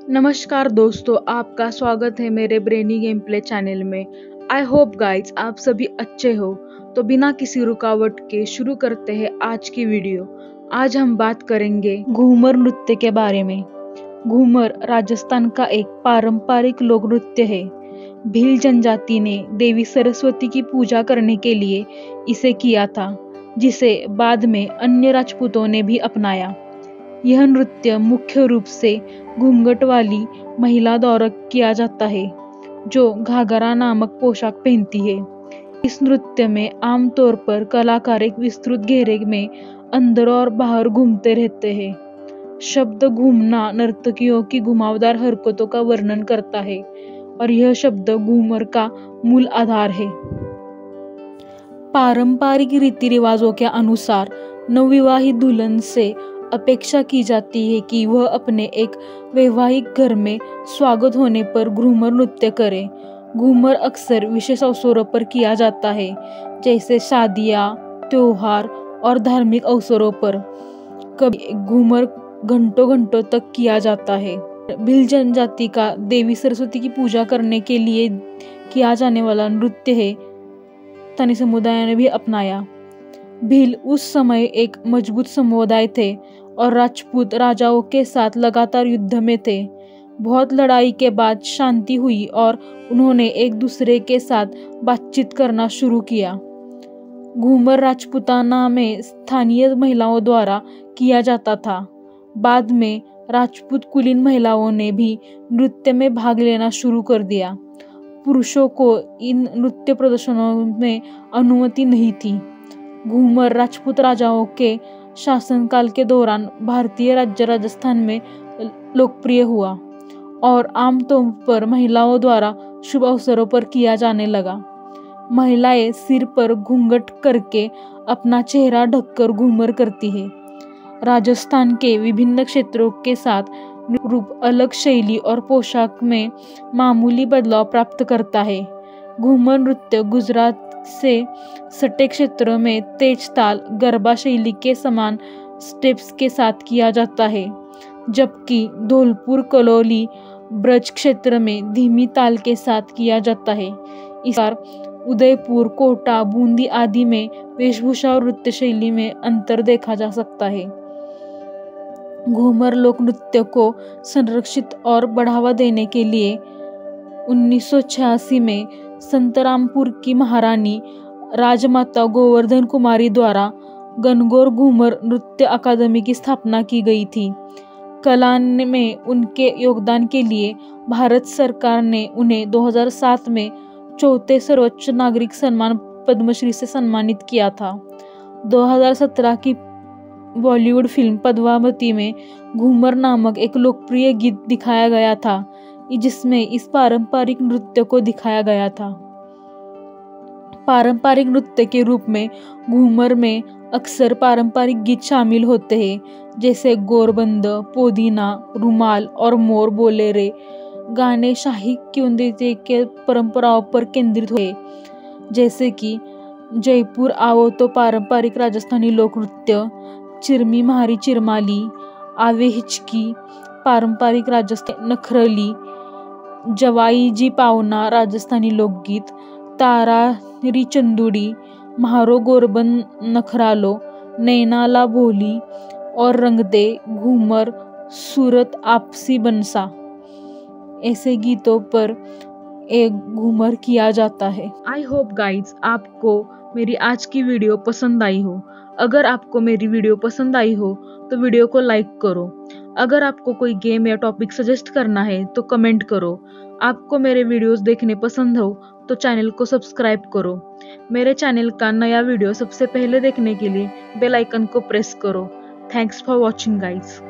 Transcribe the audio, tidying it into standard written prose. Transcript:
नमस्कार दोस्तों, आपका स्वागत है मेरे ब्रेनी गेम प्ले चैनल में। आई होप गाइज आप सभी अच्छे हो। तो बिना किसी रुकावट के शुरू करते हैं आज की वीडियो। आज हम बात करेंगे घूमर नृत्य के बारे में। घूमर राजस्थान का एक पारंपरिक लोक नृत्य है। भील जनजाति ने देवी सरस्वती की पूजा करने के लिए इसे किया था, जिसे बाद में अन्य राजपूतों ने भी अपनाया। यह नृत्य मुख्य रूप से घूंघट वाली महिला द्वारा किया जाता है, जो घाघरा नामक पोशाक पहनती है। इस नृत्य में आमतौर पर कलाकार एक विस्तृत घेरे में अंदर और बाहर घूमते रहते हैं। शब्द घूमना नर्तकियों की घुमावदार हरकतों का वर्णन करता है और यह शब्द घूमर का मूल आधार है। पारंपरिक रीति रिवाजों के अनुसार नवविवाहित दुल्हन से अपेक्षा की जाती है कि वह अपने एक वैवाहिक घर में स्वागत होने पर घूमर नृत्य करे। घूमर अक्सर विशेष अवसरों पर किया जाता है, जैसे शादियाँ, त्योहार और धार्मिक अवसरों पर। कभी घूमर घंटों घंटों तक किया जाता है। भील जनजाति का देवी सरस्वती की पूजा करने के लिए किया जाने वाला नृत्य है, स्थानीय समुदाय ने भी अपनाया। भील उस समय एक मजबूत समुदाय थे और राजपूत राजाओं के साथ लगातार युद्ध में थे। बहुत लड़ाई के बाद शांति हुई और उन्होंने एक दूसरे के साथ बातचीत करना शुरू किया। घूमर राजपूताना में स्थानीय महिलाओं द्वारा किया जाता था। बाद में राजपूत कुलीन महिलाओं ने भी नृत्य में भाग लेना शुरू कर दिया। पुरुषों को इन नृत्य प्रदर्शनों में अनुमति नहीं थी। घूमर राजपूत राजाओं के शासनकाल के दौरान भारतीय राज्य राजस्थान में लोकप्रिय हुआ और आमतौर पर महिलाओं द्वारा शुभ अवसरों पर किया जाने लगा। महिलाएं सिर पर घूंघट करके अपना चेहरा ढककर घूमर करती है। राजस्थान के विभिन्न क्षेत्रों के साथ रूप अलग शैली और पोशाक में मामूली बदलाव प्राप्त करता है। घूमर नृत्य गुजरात से सटे क्षेत्र में तेज ताल गरबा शैली के समान स्टेप्स के साथ किया जाता है, जबकि धौलपुर कलौली ब्रज क्षेत्र में धीमी ताल के साथ किया जाता है। इस बार उदयपुर, कोटा, बूंदी आदि में वेशभूषा और नृत्य शैली में अंतर देखा जा सकता है। घूमर लोक नृत्य को संरक्षित और बढ़ावा देने के लिए 1986 में संतरामपुर की महारानी राजमाता गोवर्धन कुमारी द्वारा गणगौर घूमर नृत्य अकादमी की स्थापना की गई थी। कला में उनके योगदान के लिए भारत सरकार ने उन्हें 2007 में चौथे सर्वोच्च नागरिक सम्मान पद्मश्री से सम्मानित किया था। 2017 की बॉलीवुड फिल्म पद्मावती में घूमर नामक एक लोकप्रिय गीत दिखाया गया था, जिसमें इस पारंपरिक नृत्य को दिखाया गया था। पारंपरिक नृत्य के रूप में घूमर में अक्सर पारंपरिक गीत शामिल होते हैं, जैसे गोरबंद, पोदीना, रुमाल और मोर बोले रे। गाने शाही क्योंदे के परंपराओं पर केंद्रित हुए, जैसे कि जयपुर आओ तो पारंपरिक राजस्थानी लोक नृत्य, चिरमी म्हारी चिरमाली, आवे हिचकी पारंपरिक राजस्थानी नखरली, जवाई जी पावना राजस्थानी लोकगीत, तारारी चंदुड़ी, म्हारो गोरबन नखरालो, नैनाला भोली और रंगदे घूमर, सूरत आपसी बनसा, ऐसे गीतों पर एक घूमर किया जाता है। आई होप गाइज आपको मेरी आज की वीडियो पसंद आई हो। अगर आपको मेरी वीडियो पसंद आई हो तो वीडियो को लाइक करो। अगर आपको कोई गेम या टॉपिक सजेस्ट करना है तो कमेंट करो। आपको मेरे वीडियोस देखने पसंद हो तो चैनल को सब्सक्राइब करो। मेरे चैनल का नया वीडियो सबसे पहले देखने के लिए बेल आइकन को प्रेस करो। Thanks for watching guys.